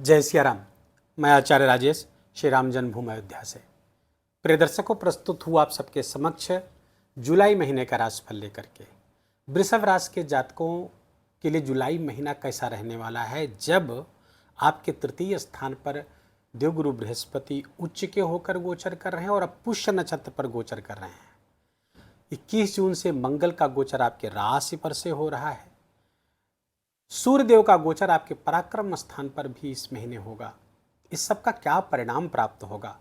जय सिया राम। मैं आचार्य राजेश श्री राम जन्मभूमि अयोध्या से प्रिय दर्शकों प्रस्तुत हुआ आप सबके समक्ष जुलाई महीने का राशिफल लेकर के। वृषभ राशि के जातकों के लिए जुलाई महीना कैसा रहने वाला है, जब आपके तृतीय स्थान पर देवगुरु बृहस्पति उच्च के होकर गोचर कर रहे हैं और अब पुष्य नक्षत्र पर गोचर कर रहे हैं। 21 जून से मंगल का गोचर आपके राशि पर से हो रहा है। सूर्यदेव का गोचर आपके पराक्रम स्थान पर भी इस महीने होगा। इस सब का क्या परिणाम प्राप्त होगा?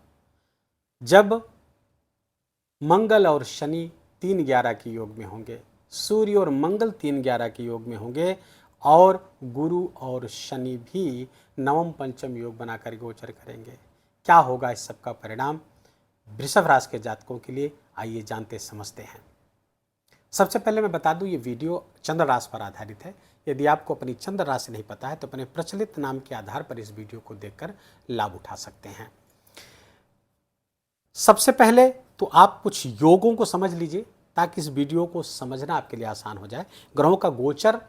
जब मंगल और शनि 3-11 के योग में होंगे, सूर्य और मंगल 3-11 के योग में होंगे और गुरु और शनि भी नवम पंचम योग बनाकर गोचर करेंगे। क्या होगा इस सब का परिणाम वृषभ राशि के जातकों के लिए? आइए जानते समझते हैं। सबसे पहले मैं बता दूं, ये वीडियो चंद्र राशि पर आधारित है। यदि आपको अपनी चंद्र राशि नहीं पता है तो अपने प्रचलित नाम के आधार पर इस वीडियो को देखकर लाभ उठा सकते हैं। सबसे पहले तो आप कुछ योगों को समझ लीजिए ताकि इस वीडियो को समझना आपके लिए आसान हो जाए। ग्रहों का गोचर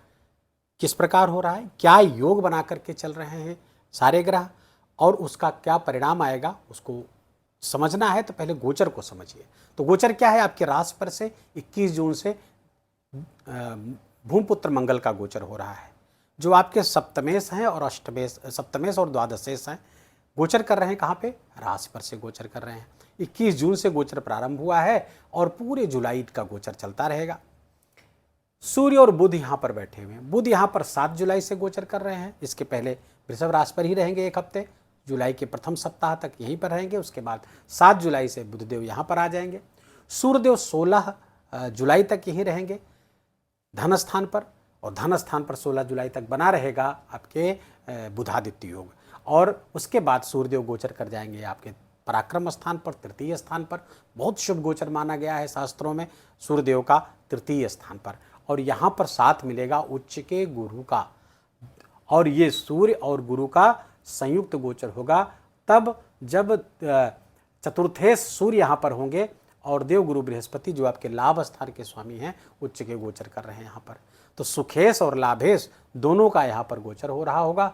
किस प्रकार हो रहा है, क्या योग बना करके चल रहे हैं सारे ग्रह, और उसका क्या परिणाम आएगा, उसको समझना है तो पहले गोचर को समझिए। तो गोचर क्या है? आपके राशि पर से 21 जून से भूमपुत्र मंगल का गोचर हो रहा है, जो आपके सप्तमेश हैं और अष्टमेश, सप्तमेश और द्वादशेश हैं, गोचर कर रहे हैं। कहाँ पे? राशि पर से गोचर कर रहे हैं। 21 जून से गोचर प्रारंभ हुआ है और पूरे जुलाई का गोचर चलता रहेगा। सूर्य और बुध यहाँ पर बैठे हुए हैं। बुध यहाँ पर 7 जुलाई से गोचर कर रहे हैं। इसके पहले वृषभ राशि पर ही रहेंगे एक हफ्ते, जुलाई के प्रथम सप्ताह तक यहीं पर रहेंगे। उसके बाद 7 जुलाई से बुधदेव यहाँ पर आ जाएंगे। सूर्यदेव 16 जुलाई तक यहीं रहेंगे धन स्थान पर, और धन स्थान पर 16 जुलाई तक बना रहेगा आपके बुधादित्य योग। और उसके बाद सूर्यदेव गोचर कर जाएंगे आपके पराक्रम स्थान पर, तृतीय स्थान पर। बहुत शुभ गोचर माना गया है शास्त्रों में सूर्यदेव का तृतीय स्थान पर, और यहाँ पर साथ मिलेगा उच्च के गुरु का, और ये सूर्य और गुरु का संयुक्त गोचर होगा तब जब चतुर्थेश सूर्य यहाँ पर होंगे और देव गुरु बृहस्पति जो आपके लाभ स्थान के स्वामी हैं उच्च के गोचर कर रहे हैं यहाँ पर। तो सुखेश और लाभेश दोनों का यहाँ पर गोचर हो रहा होगा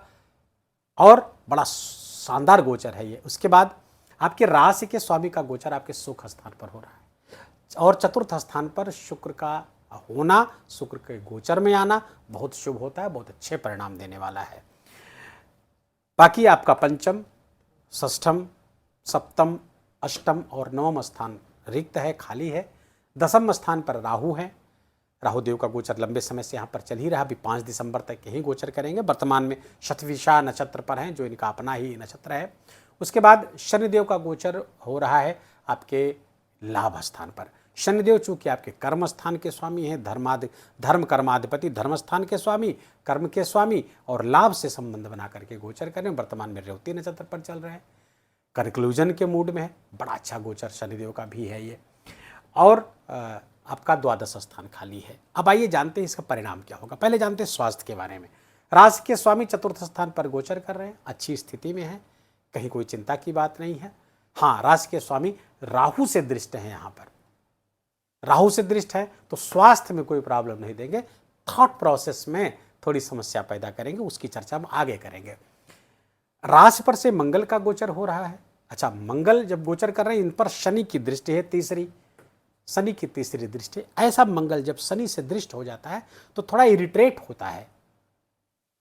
और बड़ा शानदार गोचर है ये। उसके बाद आपके राशि के स्वामी का गोचर आपके सुख स्थान पर हो रहा है, और चतुर्थ स्थान पर शुक्र का होना, शुक्र के गोचर में आना बहुत शुभ होता है, बहुत अच्छे परिणाम देने वाला है। बाकी आपका पंचम, षष्ठम, सप्तम, अष्टम और नवम स्थान रिक्त है, खाली है। दसम स्थान पर राहु है। राहु देव का गोचर लंबे समय से यहाँ पर चल ही रहा, अभी 5 दिसंबर तक यही गोचर करेंगे। वर्तमान में शतभिषा नक्षत्र पर हैं, जो इनका अपना ही नक्षत्र है। उसके बाद शनिदेव का गोचर हो रहा है आपके लाभ स्थान पर। शनिदेव चूंकि आपके कर्म स्थान के स्वामी हैं, धर्म कर्माधिपति, धर्म स्थान के स्वामी, कर्म के स्वामी, और लाभ से संबंध बना करके गोचर करें। वर्तमान में रेवती नक्षत्र पर चल रहे हैं, कंक्लूजन के मूड में है। बड़ा अच्छा गोचर शनिदेव का भी है ये। और आपका द्वादश स्थान खाली है। अब आइए जानते हैं इसका परिणाम क्या होगा। पहले जानते हैं स्वास्थ्य के बारे में। राशि के स्वामी चतुर्थ स्थान पर गोचर कर रहे हैं, अच्छी स्थिति में है, कहीं कोई चिंता की बात नहीं है। हाँ, राशि के स्वामी राहु से दृष्ट है, यहाँ पर राहु से दृष्ट है तो स्वास्थ्य में कोई प्रॉब्लम नहीं देंगे। थॉट प्रोसेस में थोड़ी समस्या पैदा करेंगे, उसकी चर्चा हम आगे करेंगे। राशि पर से मंगल का गोचर हो रहा है। अच्छा, मंगल जब गोचर कर रहे हैं इन पर शनि की दृष्टि है, शनि की तीसरी दृष्टि। ऐसा मंगल जब शनि से दृष्ट हो जाता है तो थोड़ा इरिटेट होता है,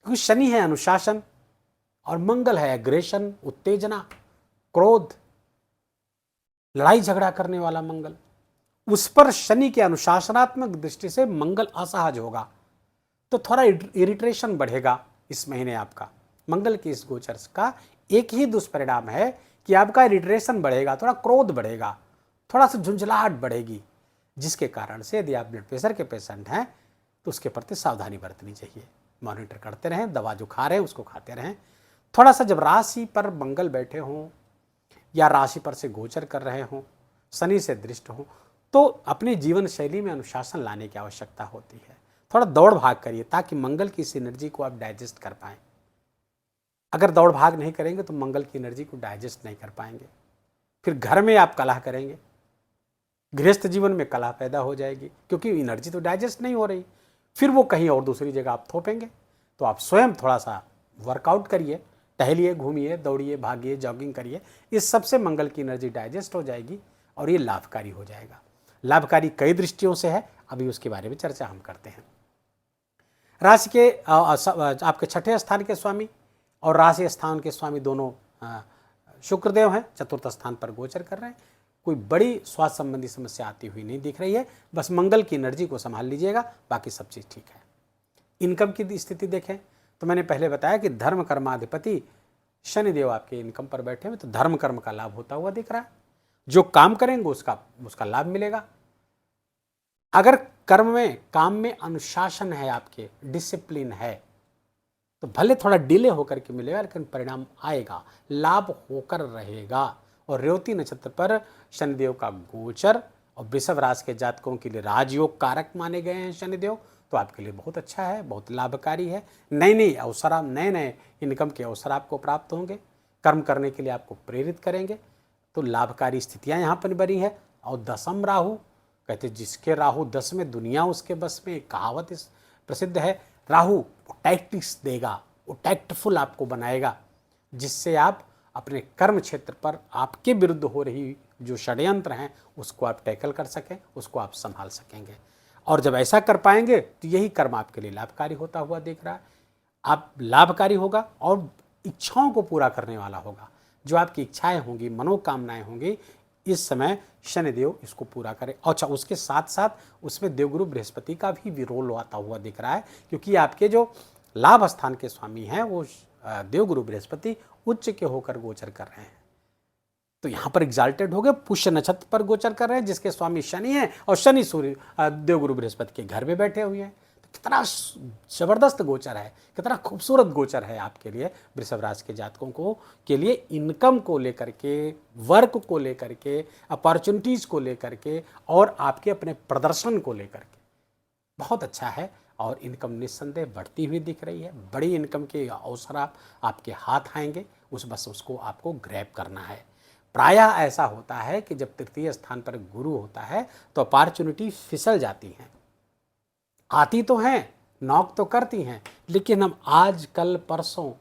क्योंकि शनि है अनुशासन और मंगल है एग्रेशन, उत्तेजना, क्रोध, लड़ाई झगड़ा करने वाला मंगल। उस पर शनि के अनुशासनात्मक दृष्टि से मंगल असहज होगा, तो थोड़ा इरिटेशन बढ़ेगा इस महीने आपका। मंगल के इस गोचर का एक ही दुष्परिणाम है कि आपका इरिटेशन बढ़ेगा, थोड़ा क्रोध बढ़ेगा, थोड़ा सा झुंझलाहट बढ़ेगी, जिसके कारण से यदि आप ब्लड प्रेशर के पेशेंट हैं तो उसके प्रति सावधानी बरतनी चाहिए। मॉनिटर करते रहें, दवा जो खा रहे हैं उसको खाते रहें। थोड़ा सा जब राशि पर मंगल बैठे हों या राशि पर से गोचर कर रहे हों, शनि से दृष्ट हों, तो अपनी जीवन शैली में अनुशासन लाने की आवश्यकता होती है। थोड़ा दौड़ भाग करिए ताकि मंगल की इस एनर्जी को आप डाइजेस्ट कर पाएँ। अगर दौड़ भाग नहीं करेंगे तो मंगल की एनर्जी को डाइजेस्ट नहीं कर पाएंगे, फिर घर में आप कलह करेंगे, गृहस्थ जीवन में कलह पैदा हो जाएगी, क्योंकि एनर्जी तो डाइजेस्ट नहीं हो रही। फिर वो कहीं और दूसरी जगह आप थोपेंगे। तो आप स्वयं थोड़ा सा वर्कआउट करिए, टहलिए, घूमिए, दौड़िए, भागिए, जॉगिंग करिए, इस सबसे मंगल की एनर्जी डाइजेस्ट हो जाएगी और ये लाभकारी हो जाएगा। लाभकारी कई दृष्टियों से है, अभी उसके बारे में चर्चा हम करते हैं। राशि के आपके छठे स्थान के स्वामी और राशि स्थान के स्वामी दोनों शुक्रदेव हैं, चतुर्थ स्थान पर गोचर कर रहे हैं। कोई बड़ी स्वास्थ्य संबंधी समस्या आती हुई नहीं दिख रही है, बस मंगल की एनर्जी को संभाल लीजिएगा, बाकी सब चीज़ ठीक है। इनकम की स्थिति देखें तो मैंने पहले बताया कि धर्म कर्माधिपति शनिदेव आपके इनकम पर बैठे हुए, तो धर्म कर्म का लाभ होता हुआ दिख रहा है। जो काम करेंगे उसका लाभ मिलेगा। अगर काम में अनुशासन है, आपके डिसिप्लिन है, तो भले थोड़ा डिले होकर के मिलेगा, लेकिन परिणाम आएगा, लाभ होकर रहेगा। और रेवती नक्षत्र पर शनिदेव का गोचर और वृषभ राशि के जातकों के लिए राजयोग कारक माने गए हैं शनिदेव, तो आपके लिए बहुत अच्छा है, बहुत लाभकारी है। नए नए इनकम के अवसर आपको प्राप्त होंगे, कर्म करने के लिए आपको प्रेरित करेंगे, तो लाभकारी स्थितियां यहाँ पर बनी है। और दसम राहु, कहते जिसके राहु 10 में दुनिया उसके बस में, एक कहावत इस प्रसिद्ध है। राहु टैक्टिक्स देगा, वो टैक्टफुल आपको बनाएगा, जिससे आप अपने कर्म क्षेत्र पर आपके विरुद्ध हो रही जो षड्यंत्र हैं उसको आप टैकल कर सकें, उसको आप संभाल सकेंगे। और जब ऐसा कर पाएंगे तो यही कर्म आपके लिए लाभकारी होता हुआ दिख रहा है। आप लाभकारी होगा और इच्छाओं को पूरा करने वाला होगा। जो आपकी इच्छाएं होंगी, मनोकामनाएं होंगी, इस समय शनिदेव इसको पूरा करे। अच्छा, उसके साथ साथ उसमें देवगुरु बृहस्पति का भी रोल आता हुआ दिख रहा है, क्योंकि आपके जो लाभ स्थान के स्वामी हैं वो देवगुरु बृहस्पति उच्च के होकर गोचर कर रहे हैं। तो यहाँ पर एग्जाल्टेड हो गए, पुष्य नक्षत्र पर गोचर कर रहे हैं, जिसके स्वामी शनि हैं, और शनि सूर्य देवगुरु बृहस्पति के घर में बैठे हुए हैं। तो कितना जबरदस्त गोचर है, कितना खूबसूरत गोचर है आपके लिए, वृषभ राशि के जातकों को के लिए, इनकम को लेकर के, वर्क को लेकर के, अपॉर्चुनिटीज को लेकर के, और आपके अपने प्रदर्शन को लेकर के बहुत अच्छा है। और इनकम निस्संदेह बढ़ती हुई दिख रही है। बड़ी इनकम के अवसर आपके हाथ आएंगे, बस उसको आपको ग्रैब करना है। प्रायः ऐसा होता है कि जब तृतीय स्थान पर गुरु होता है तो अपॉर्चुनिटी फिसल जाती हैं, आती तो हैं, नॉक तो करती हैं, लेकिन हम आज कल परसों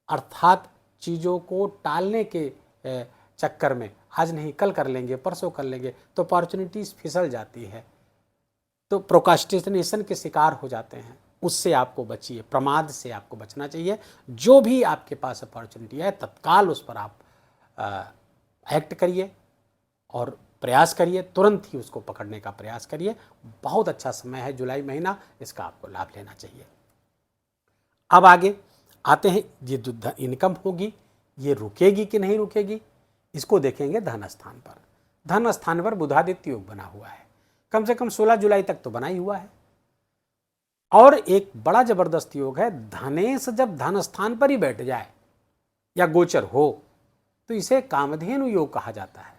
अर्थात चीज़ों को टालने के चक्कर में, आज नहीं कल कर लेंगे, परसों कर लेंगे, तो अपॉर्चुनिटीज़ फिसल जाती है, तो प्रोक्रास्टिनेशन के शिकार हो जाते हैं। उससे आपको बचिए, प्रमाद से आपको बचना चाहिए। जो भी आपके पास अपॉर्चुनिटी है तत्काल उस पर आप एक्ट करिए और प्रयास करिए, तुरंत ही उसको पकड़ने का प्रयास करिए। बहुत अच्छा समय है जुलाई महीना, इसका आपको लाभ लेना चाहिए। अब आगे आते हैं, ये जो इनकम होगी ये रुकेगी कि नहीं रुकेगी, इसको देखेंगे धन स्थान पर। धन स्थान पर बुधादित्य योग बना हुआ है, कम से कम 16 जुलाई तक तो बना ही हुआ है। और एक बड़ा जबरदस्त योग है, धनेश जब धन स्थान पर ही बैठ जाए या गोचर हो तो इसे कामधेनु योग कहा जाता है।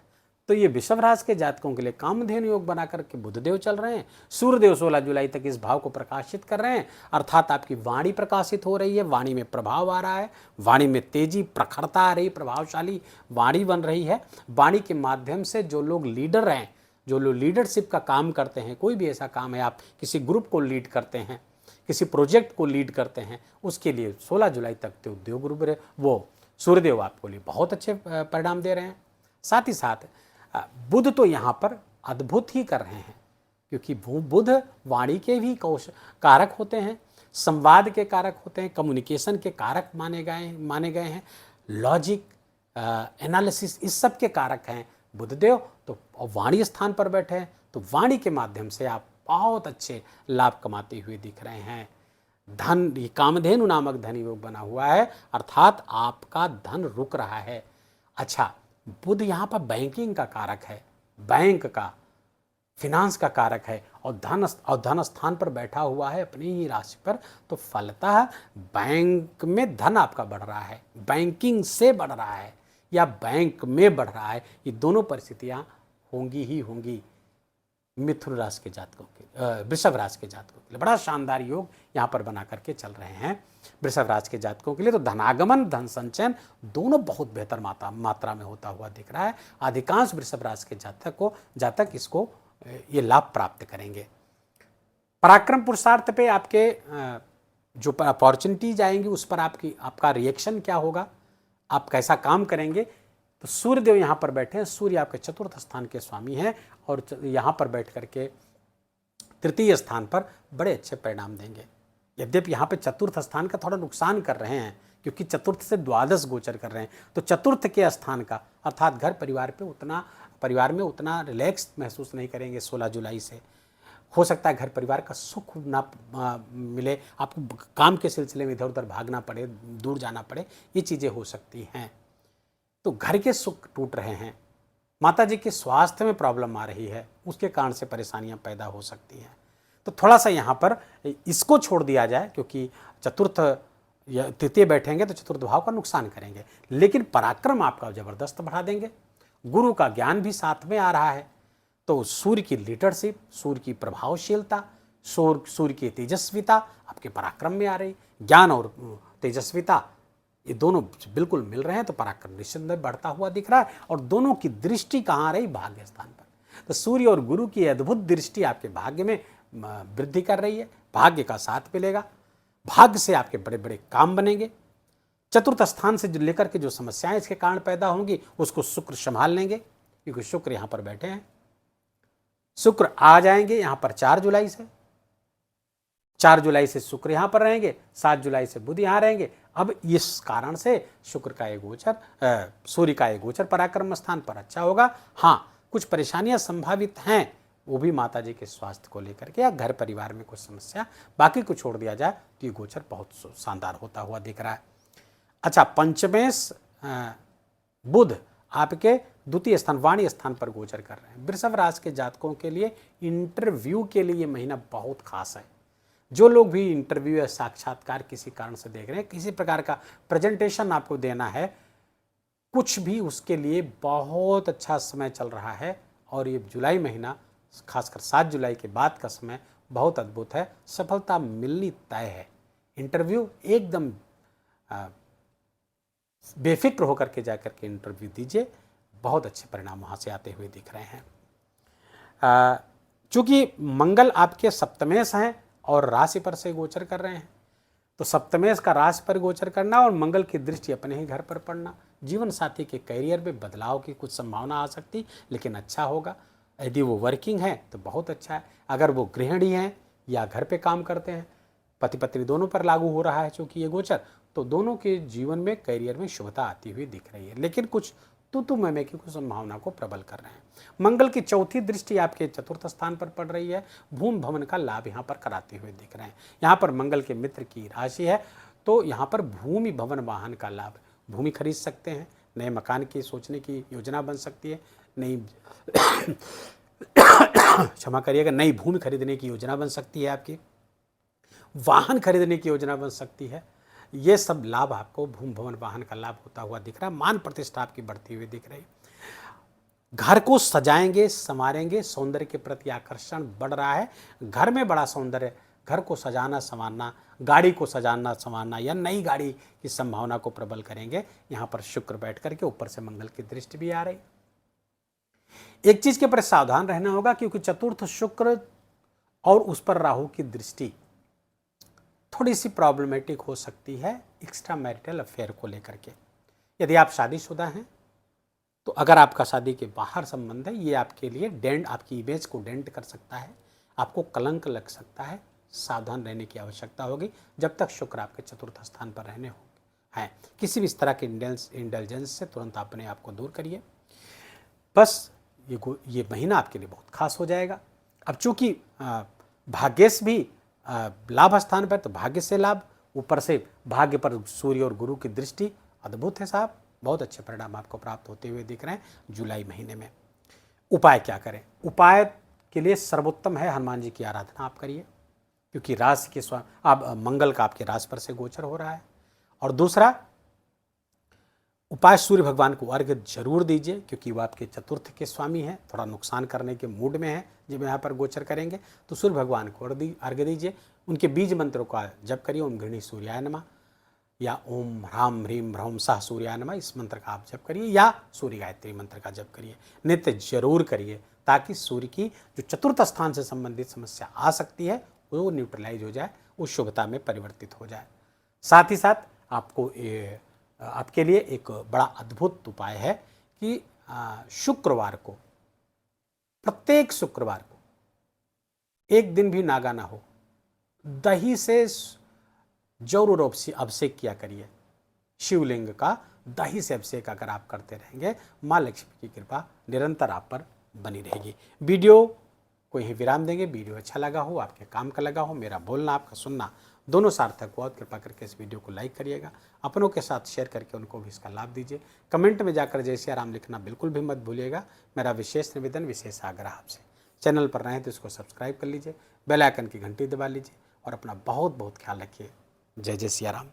तो ये वृषभ राशि के जातकों के लिए कामधेनु योग बना करके बुधदेव चल रहे हैं। सूर्यदेव 16 जुलाई तक इस भाव को प्रकाशित कर रहे हैं, अर्थात आपकी वाणी प्रकाशित हो रही है, वाणी में प्रभाव आ रहा है, वाणी में तेजी प्रखरता आ रही, प्रभावशाली वाणी बन रही है। वाणी के माध्यम से जो लोग लीडर हैं, जो लोग लीडरशिप का काम करते हैं, कोई भी ऐसा काम है, आप किसी ग्रुप को लीड करते हैं, किसी प्रोजेक्ट को लीड करते हैं, उसके लिए 16 जुलाई तक तो देवगुरु वो सूर्यदेव आपको लिए बहुत अच्छे परिणाम दे रहे हैं। साथ ही साथ बुध तो यहाँ पर अद्भुत ही कर रहे हैं, क्योंकि बुध वाणी के भी कारक होते हैं, संवाद के कारक होते हैं, कम्युनिकेशन के कारक माने गए हैं, लॉजिक, एनालिसिस, इस सब के कारक हैं बुधदेव। तो वाणी स्थान पर बैठे हैं, तो वाणी के माध्यम से आप बहुत अच्छे लाभ कमाते हुए दिख रहे हैं। धन, कामधेनु नामक धन योग बना हुआ है, अर्थात आपका धन रुक रहा है। अच्छा, बुध यहाँ पर बैंकिंग का कारक है, बैंक का, फिनांस का कारक है, और धन स्थान पर बैठा हुआ है अपनी ही राशि पर, तो फलतः बैंक में धन आपका बढ़ रहा है, बैंकिंग से बढ़ रहा है या बैंक में बढ़ रहा है। ये दोनों परिस्थितियाँ होंगी ही होंगी मिथुन राशि के जातकों के, वृषभ राशि के जातकों के लिए। बड़ा शानदार योग यहाँ पर बना करके चल रहे हैं वृषभ राशि के जातकों के लिए। तो धनागमन, धन संचयन दोनों बहुत बेहतर मात्रा में होता हुआ दिख रहा है। अधिकांश वृषभ राशि के जातक इसको ये लाभ प्राप्त करेंगे। पराक्रम पुरुषार्थ पे आपके जो अपॉर्चुनिटीज आएंगी उस पर आपका रिएक्शन क्या होगा, आप कैसा काम करेंगे। तो सूर्यदेव यहाँ पर बैठे हैं, सूर्य आपके चतुर्थ स्थान के स्वामी हैं और यहाँ पर बैठ करके तृतीय स्थान पर बड़े अच्छे परिणाम देंगे। यद्यपि यहाँ पे चतुर्थ स्थान का थोड़ा नुकसान कर रहे हैं क्योंकि चतुर्थ से द्वादश गोचर कर रहे हैं, तो चतुर्थ के स्थान का अर्थात घर परिवार में उतना रिलैक्स महसूस नहीं करेंगे 16 जुलाई से। हो सकता है घर परिवार का सुख ना मिले, आपको काम के सिलसिले में इधर उधर भागना पड़े, दूर जाना पड़े, ये चीज़ें हो सकती हैं। तो घर के सुख टूट रहे हैं, माता जी के स्वास्थ्य में प्रॉब्लम आ रही है, उसके कारण से परेशानियां पैदा हो सकती हैं। तो थोड़ा सा यहाँ पर इसको छोड़ दिया जाए क्योंकि चतुर्थ या तृतीय बैठेंगे तो चतुर्थ भाव का नुकसान करेंगे, लेकिन पराक्रम आपका ज़बरदस्त बढ़ा देंगे। गुरु का ज्ञान भी साथ में आ रहा है, तो सूर्य की लीडरशिप, सूर्य की प्रभावशीलता, सूर्य की तेजस्विता आपके पराक्रम में आ रही। ज्ञान और तेजस्विता ये दोनों बिल्कुल मिल रहे हैं, तो पराक्रम निश्चिंत बढ़ता हुआ दिख रहा है। और दोनों की दृष्टि कहाँ रही? भाग्य स्थान पर। तो सूर्य और गुरु की अद्भुत दृष्टि आपके भाग्य में वृद्धि कर रही है, भाग्य का साथ मिलेगा, भाग्य से आपके बड़े बड़े काम बनेंगे। चतुर्थ स्थान से लेकर के जो समस्याएं इसके कारण पैदा होंगी उसको शुक्र संभाल लेंगे, क्योंकि शुक्र यहां पर बैठे हैं। शुक्र आ जाएंगे यहां पर 4 जुलाई से, 4 जुलाई से शुक्र यहां पर रहेंगे, 7 जुलाई से बुध यहां रहेंगे। अब इस कारण से शुक्र का ये गोचर, सूर्य का ये गोचर पराक्रम स्थान पर अच्छा होगा। हाँ, कुछ परेशानियां संभावित हैं, वो भी माता जी के स्वास्थ्य को लेकर के या घर परिवार में कुछ समस्या, बाकी को छोड़ दिया जाए तो ये गोचर बहुत शानदार होता हुआ दिख रहा है। अच्छा, पंचमेश बुध आपके द्वितीय स्थान वाणी स्थान पर गोचर कर रहे हैं। वृषभ राशि के जातकों के लिए इंटरव्यू के लिए महीना बहुत खास है। जो लोग भी इंटरव्यू या साक्षात्कार किसी कारण से देख रहे हैं, किसी प्रकार का प्रेजेंटेशन आपको देना है, कुछ भी, उसके लिए बहुत अच्छा समय चल रहा है। और ये जुलाई महीना, खासकर 7 जुलाई के बाद का समय बहुत अद्भुत है, सफलता मिलनी तय है। इंटरव्यू एकदम बेफिक्र होकर के जाकर के इंटरव्यू दीजिए, बहुत अच्छे परिणाम वहाँ से आते हुए दिख रहे हैं। चूँकि मंगल आपके सप्तमेश हैं और राशि पर से गोचर कर रहे हैं, तो सप्तमेश का राशि पर गोचर करना और मंगल की दृष्टि अपने ही घर पर पड़ना, जीवन साथी के करियर में बदलाव की कुछ संभावना आ सकती, लेकिन अच्छा होगा। यदि वो वर्किंग है तो बहुत अच्छा है। अगर वो गृहिणी हैं या घर पे काम करते हैं, पति पत्नी दोनों पर लागू हो रहा है चूँकि ये गोचर, तो दोनों के जीवन में करियर में शुभता आती हुई दिख रही है, लेकिन कुछ तू मैं की कुछ संभावना को प्रबल कर रहे हैं। मंगल की चौथी दृष्टि आपके चतुर्थ स्थान पर पड़ रही है, भूमि भवन का लाभ यहाँ पर कराते हुए दिख रहे हैं। यहाँ पर मंगल के मित्र की राशि है, तो यहाँ पर भूमि भवन वाहन का लाभ, भूमि खरीद सकते हैं, नए मकान की सोचने की योजना बन सकती है, नई क्षमा करिएगा, नई भूमि खरीदने की योजना बन सकती है, आपकी वाहन खरीदने की योजना बन सकती है। ये सब लाभ आपको भूमि भवन वाहन का लाभ होता हुआ दिख रहा है। मान प्रतिष्ठा आपकी बढ़ती हुई दिख रही। घर को सजाएंगे, संवारेंगे, सौंदर्य के प्रति आकर्षण बढ़ रहा है। घर में बड़ा सौंदर्य, घर को सजाना संवारना, गाड़ी को सजाना संवारना या नई गाड़ी की संभावना को प्रबल करेंगे। यहाँ पर शुक्र बैठ करके ऊपर से मंगल की दृष्टि भी आ रही। एक चीज के पर सावधान रहना होगा, क्योंकि चतुर्थ शुक्र और उस पर राहु की दृष्टि थोड़ी सी प्रॉब्लमेटिक हो सकती है एक्स्ट्रा मैरिटल अफेयर को लेकर के। यदि आप शादीशुदा हैं तो अगर आपका शादी के बाहर संबंध है, ये आपके लिए डेंट, आपकी इमेज को डेंट कर सकता है, आपको कलंक लग सकता है। सावधान रहने की आवश्यकता होगी जब तक शुक्र आपके चतुर्थ स्थान पर रहने हैं। किसी भी इस तरह के इंटेलिजेंस से तुरंत अपने आप को दूर करिए। बस ये महीना आपके लिए बहुत खास हो जाएगा। अब चूंकि भाग्येश भी लाभ स्थान पर, तो भाग्य से लाभ, ऊपर से भाग्य पर सूर्य और गुरु की दृष्टि अद्भुत है साहब। बहुत अच्छे परिणाम आपको प्राप्त होते हुए दिख रहे हैं जुलाई महीने में। उपाय क्या करें? उपाय के लिए सर्वोत्तम है हनुमान जी की आराधना आप करिए, क्योंकि राशि के अब मंगल का आपके राशि पर से गोचर हो रहा है। और दूसरा उपाय, सूर्य भगवान को अर्घ्य जरूर दीजिए, क्योंकि वो आपके चतुर्थ के स्वामी हैं, थोड़ा नुकसान करने के मूड में हैं जब यहाँ पर गोचर करेंगे, तो सूर्य भगवान को अर्घ्य दीजिए। उनके बीज मंत्रों का जप करिए, ओम गृहिणी सूर्याय नमः या ओम ह्राम ह्रीम ह्रौम सह सूर्याय नमः, इस मंत्र का आप जप करिए, या सूर्य गायत्री मंत्र का जप करिए, नित्य जरूर करिए, ताकि सूर्य की जो चतुर्थ स्थान से संबंधित समस्या आ सकती है वो न्यूट्रलाइज हो जाए, उस शुभता में परिवर्तित हो जाए। साथ ही साथ आपको आपके लिए एक बड़ा अद्भुत उपाय है कि शुक्रवार को, प्रत्येक शुक्रवार को एक दिन भी नागा ना हो, दही से जरूर अभिषेक किया करिए। शिवलिंग का दही से अभिषेक अगर आप करते रहेंगे, माँ लक्ष्मी की कृपा निरंतर आप पर बनी रहेगी। वीडियो को यही विराम देंगे। वीडियो अच्छा लगा हो, आपके काम का लगा हो, मेरा बोलना आपका सुनना दोनों सार्थक हुआ, कृपा करके इस वीडियो को लाइक करिएगा, अपनों के साथ शेयर करके उनको भी इसका लाभ दीजिए। कमेंट में जाकर जय सिया राम लिखना बिल्कुल भी मत भूलिएगा। मेरा विशेष निवेदन, विशेष आग्रह आपसे, चैनल पर रहें तो इसको सब्सक्राइब कर लीजिए, बेल आइकन की घंटी दबा लीजिए और अपना बहुत बहुत ख्याल रखिए। जय जय सिया राम।